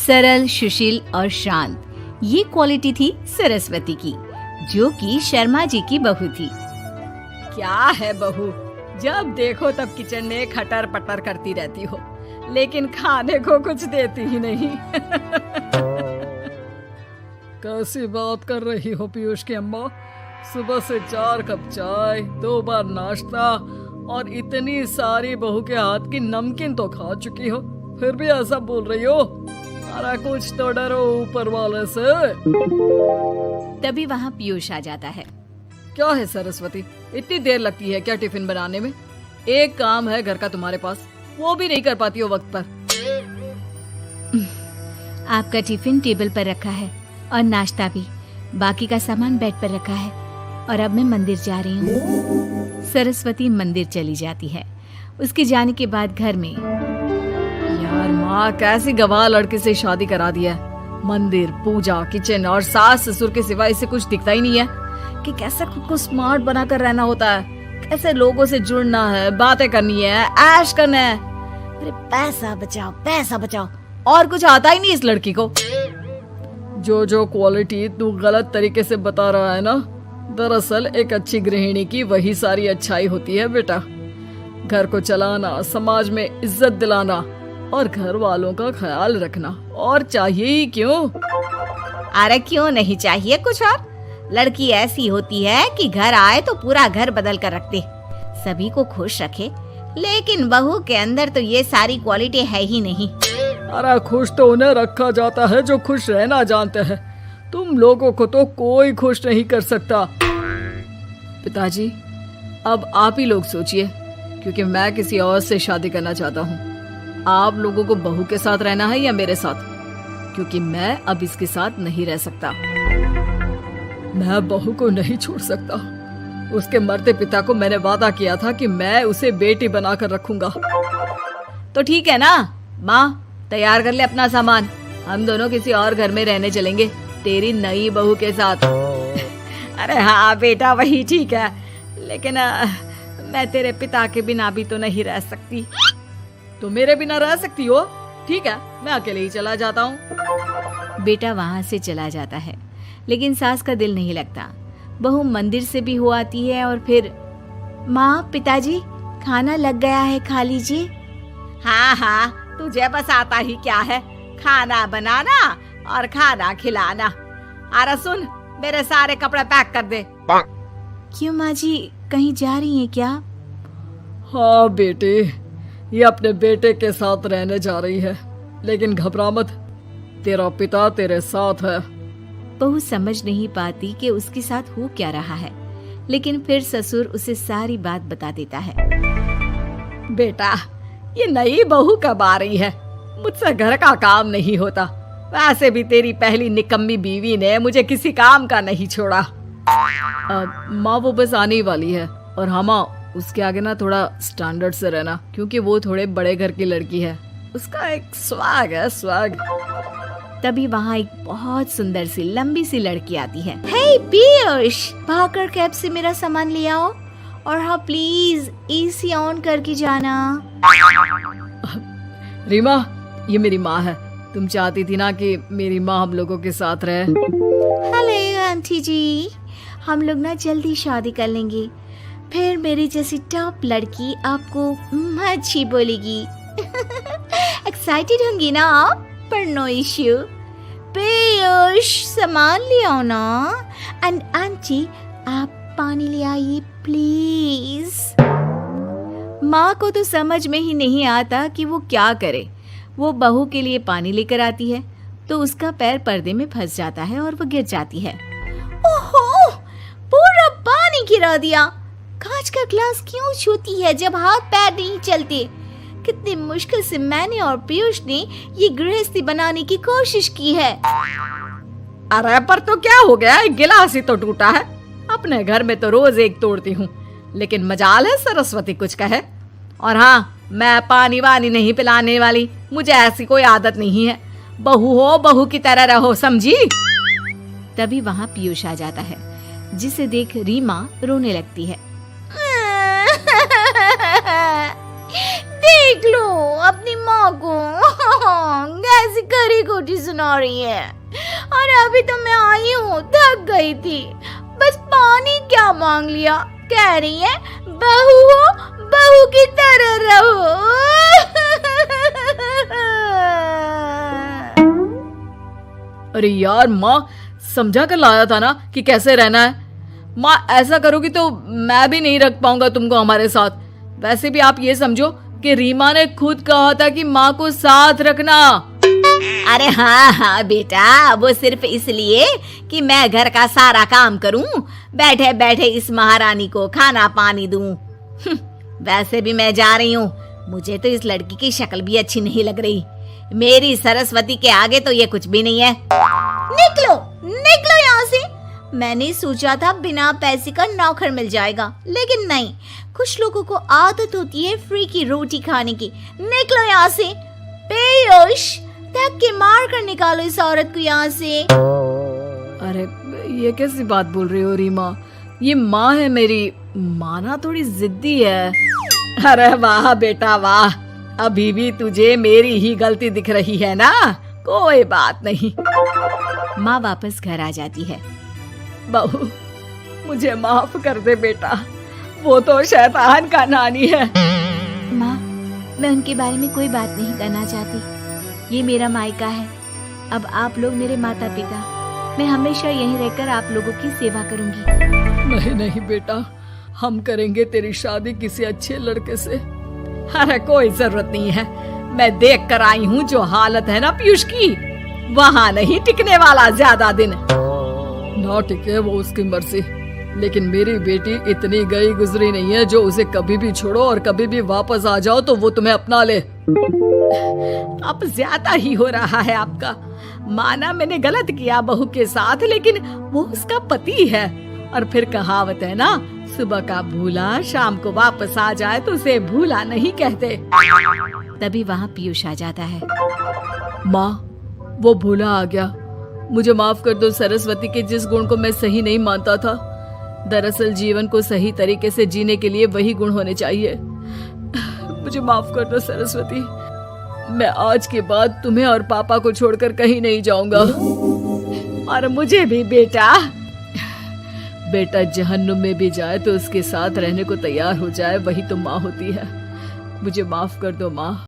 सरल, सुशील और शांत, ये क्वालिटी थी सरस्वती की, जो कि शर्मा जी की बहू थी। क्या है बहू, जब देखो तब किचन में खटर पटर करती रहती हो, लेकिन खाने को कुछ देती ही नहीं। कैसी बात कर रही हो पीयूष की अम्मा, सुबह से 4 कप चाय, 2 बार नाश्ता और इतनी सारी बहू के हाथ की नमकीन तो खा चुकी हो, फिर भी ऐसा बोल रही हो। अरे कुछ तो डरो ऊपर वाले से। तभी वहाँ पीयूष आ जाता है। क्या है सरस्वती, इतनी देर लगती है क्या टिफिन बनाने में? एक काम है घर का तुम्हारे पास, वो भी नहीं कर पाती हो वक्त पर। आपका टिफिन टेबल पर रखा है और नाश्ता भी, बाकी का सामान बेड पर रखा है और अब मैं मंदिर जा रही हूँ। सरस्वती मंदिर चली जाती है। उसके जाने के बाद घर में, यार माँ कैसी गवाह लड़के से शादी करा दिया है। मंदिर, पूजा, किचन और सास ससुर के सिवा इसे कुछ दिखता ही नहीं है कि कैसे खुद को स्मार्ट बनाकर रहना होता है, कैसे लोगों से जुड़ना है, बातें करनी है, ऐश करना है। अरे पैसा बचाओ, और कुछ आता ही नहीं इस लड़की को। जो क्वालिटी तू गलत तरीके से बता रहा है ना, दरअसल एक अच्छी गृहिणी की वही सारी अच्छाई होती है बेटा। घर को चलाना, समाज में इज्जत दिलाना और घर वालों का ख्याल रखना, और चाहिए ही क्यों? अरे क्यों नहीं चाहिए कुछ और? लड़की ऐसी होती है कि घर आए तो पूरा घर बदल कर रख दे, सभी को खुश रखे, लेकिन बहू के अंदर तो ये सारी क्वालिटी है ही नहीं। अरे खुश तो उन्हें रखा जाता है जो खुश रहना जानते हैं, तुम लोगों को तो कोई खुश नहीं कर सकता। पिताजी अब आप ही लोग सोचिए, क्योंकि मैं किसी और से शादी करना चाहता हूँ। आप लोगों को बहू के साथ रहना है या मेरे साथ? क्योंकि मैं अब इसके साथ नहीं रह सकता। मैं बहू को नहीं छोड़ सकता। उसके मरते पिता को मैंने वादा किया था कि मैं उसे बेटी बनाकर रखूंगा। तो ठीक है ना माँ, तैयार कर ले अपना सामान, हम दोनों किसी और घर में रहने चलेंगे तेरी नई बहू के साथ। अरे हाँ बेटा वही ठीक है, लेकिन मैं तेरे पिता के बिना भी तो नहीं रह सकती। तो मेरे बिना रह सकती हो? ठीक है, मैं अकेले ही चला जाता हूँ। बेटा वहाँ से चला जाता है, लेकिन सास का दिल नहीं लगता। बहू मंदिर से भी हो आती है और फिर, माँ पिताजी खाना लग गया है, खा लीजिए। हाँ, तुझे बस आता ही क्या है, खाना बनाना और खाना खिलाना। अरे सुन, मेरे सारे कपड़े पैक कर दे। क्यों माँ जी, कहीं जा रही हैं क्या? हाँ बेटे, ये अपने बेटे के साथ रहने जा रही है, लेकिन घबरा मत, तेरा पिता तेरे साथ है। बहू समझ नहीं पाती कि उसके साथ हो क्या रहा है, लेकिन फिर ससुर उसे सारी बात बता देता है। बेटा, ये नई बहू कब आ रही है? मुझसे घर का काम नहीं होता। वैसे भी तेरी पहली निकम्मी बीवी ने मुझे किसी काम का नहीं छोड़ा। माँ वो बस आने ही वाली है, और हाँ माँ, उसके आगे ना थोड़ा स्टैंडर्ड से रहना, क्योंकि वो थोड़े बड़े घर की लड़की है, उसका एक स्वैग है, स्वैग। तभी वहाँ एक बहुत सुंदर सी लंबी सी लड़की आती है। हे पीयूष, भागकर कैब से मेरा सामान ले आओ, और हाँ प्लीज एसी ऑन करके जाना। रीमा, ये मेरी माँ है। तुम चाहती थी ना कि मेरी माँ हम लोगों के साथ रहे। हेलो आंटी जी, हम लोग ना जल्दी शादी कर लेंगे, फिर मेरी जैसी टॉप लड़की आपको अच्छी बोलेगी। एक्साइटेड होंगी ना आप? पर नो इश्यू। पीयूष सामान ले आओ ना, एंड आंटी आप पानी ले आइए प्लीज। माँ को तो समझ में ही नहीं आता कि वो क्या करे। वो बहू के लिए पानी लेकर आती है तो उसका पैर पर्दे में फंस जाता है और वो गिर जाती है। ओहो, पूरा पानी गिरा दिया। कांच का ग्लास क्यों छूती है जब हाथ पैर नहीं चलते? कितनी मुश्किल से मैंने और पीयूष ने ये गृहस्थी बनाने की कोशिश की है। अरे पर तो क्या हो गया, एक गिलास ही तो टूटा है। अपने घर में तो रोज एक तोड़ती हूँ, लेकिन मजाल है सरस्वती कुछ कहे। और हाँ, मैं पानी वानी नहीं पिलाने वाली, मुझे ऐसी कोई आदत नहीं है। बहू हो, बहू की तरह रहो, समझी? तभी वहाँ पीयूष आ जाता है, जिसे देख रीमा रोने लगती है। देख लो अपनी माँ को, कैसी खरी को छोटी सुना रही है। और अभी तो मैं आई हूँ, थक गई थी, बस पानी क्या मांग लिया। कह रही है बहू हो, बहू की तरह रहो। अरे यार माँ, समझा कर लाया था ना कि कैसे रहना है। माँ ऐसा करोगी तो मैं भी नहीं रख पाऊंगा तुमको हमारे साथ। वैसे भी आप ये समझो कि रीमा ने खुद कहा था कि माँ को साथ रखना। अरे हाँ हाँ बेटा, वो सिर्फ इसलिए कि मैं घर का सारा काम करूं, बैठे बैठे इस महारानी को खाना पानी दूं। वैसे भी मैं जा रही हूँ, मुझे तो इस लड़की की शक्ल भी अच्छी नहीं लग रही। मेरी सरस्वती के आगे तो ये कुछ भी नहीं है। निकलो निकलो यहाँ से। मैंने सोचा था बिना पैसे का नौकर मिल जाएगा, लेकिन नहीं। कुछ लोगों को आदत होती है फ्री की रोटी खाने की। निकलो यहाँ से। पीयूष, धक्के मार कर निकालो इस औरत को यहाँ से। अरे ये कैसी बात बोल रही हो रीमा? ये माँ है मेरी, माना थोड़ी जिद्दी है। अरे वाह बेटा वाह, अभी भी तुझे मेरी ही गलती दिख रही है ना? कोई बात नहीं। माँ वापस घर आ जाती है। बहू, मुझे माफ कर दे बेटा, वो तो शैतान का नानी है। माँ, मैं उनके बारे में कोई बात नहीं करना चाहती। ये मेरा मायका है। अब आप लोग मेरे माता पिता, मैं हमेशा यहीं रहकर आप लोगों की सेवा करूंगी। नहीं नहीं बेटा, हम करेंगे तेरी शादी किसी अच्छे लड़के से। अरे कोई जरूरत नहीं है, मैं देख कर आई हूँ जो हालत है ना पीयूष की, वहाँ नहीं टिकने वाला ज्यादा दिन। ना टिके वो उसकी मर्जी, लेकिन मेरी बेटी इतनी गई गुजरी नहीं है जो उसे कभी भी छोड़ो और कभी भी वापस आ जाओ तो वो तुम्हें अपना ले। अब ज्यादा ही हो रहा है आपका। माना मैंने गलत किया बहू के साथ, लेकिन वो उसका पति है। और फिर कहावत है ना, सुबह का भूला शाम को वापस आ जाए तो उसे भूला नहीं कहते। तभी वहाँ पीयूष आ जाता है। माँ, वो भूला आ गया, मुझे माफ कर दो। सरस्वती के जिस गुण को मैं सही नहीं मानता था, दरअसल जीवन को सही तरीके से जीने के लिए वही गुण होने चाहिए। मुझे माफ कर दो सरस्वती, मैं आज के बाद तुम्हें और पापा को छोड़कर कहीं नहीं जाऊंगा। और मुझे भी बेटा। बेटा जहन्नुम में भी जाए तो उसके साथ रहने को तैयार हो जाए, वही तो माँ होती है। मुझे माफ कर दो माँ।